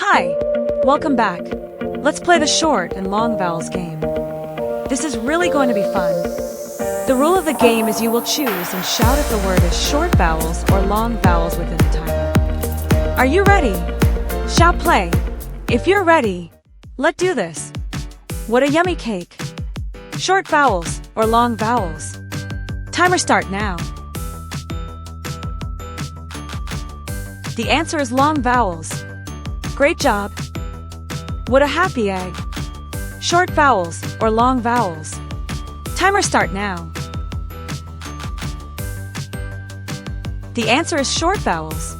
Hi! Welcome back. Let's play the short and long vowels game. This is really going to be fun. The rule of the game is you will choose and shout if the word is short vowels or long vowels within the timer. Are you ready? Shout play. If you're ready, let's do this. What a yummy cake. Short vowels or long vowels? Timer start now. The answer is long vowels. Great job. What a happy egg. Short vowels or long vowels? Timer start now. The answer is short vowels.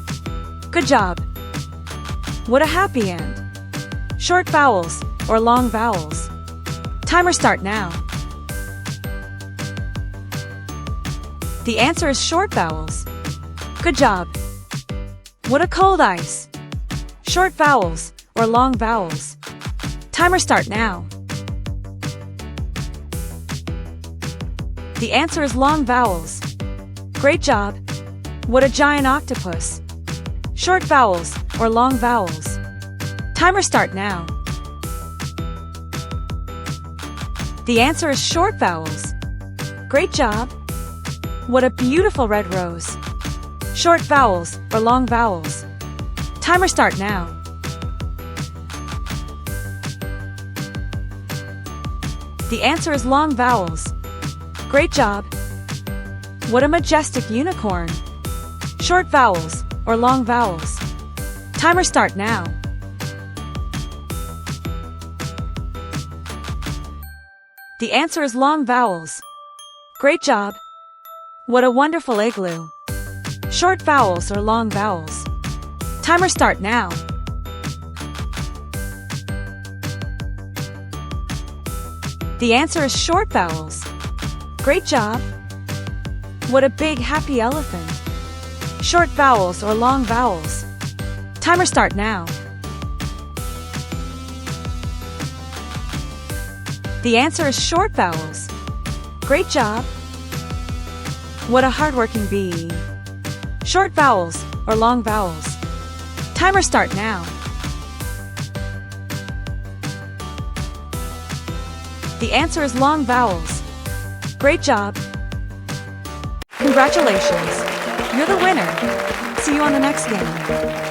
Good job. What a happy end. Short vowels or long vowels? Timer start now. The answer is short vowels. Good job. What a cold ice. Short vowels or long vowels? Timer start now. The answer is long vowels. Great job. What a giant octopus. Short vowels or long vowels? Timer start now. The answer is short vowels. Great job. What a beautiful red rose. Short vowels or long vowels? Timer start now. The answer is long vowels. Great job. What a majestic unicorn. Short vowels or long vowels? Timer start now. The answer is long vowels. Great job. What a wonderful igloo. Short vowels or long vowels? Timer start now. The answer is short vowels. Great job. What a big happy elephant. Short vowels or long vowels? Timer start now. The answer is short vowels. Great job. What a hardworking bee. Short vowels or long vowels? Timer start now. The answer is long vowels. Great job. Congratulations. You're the winner. See you on the next game.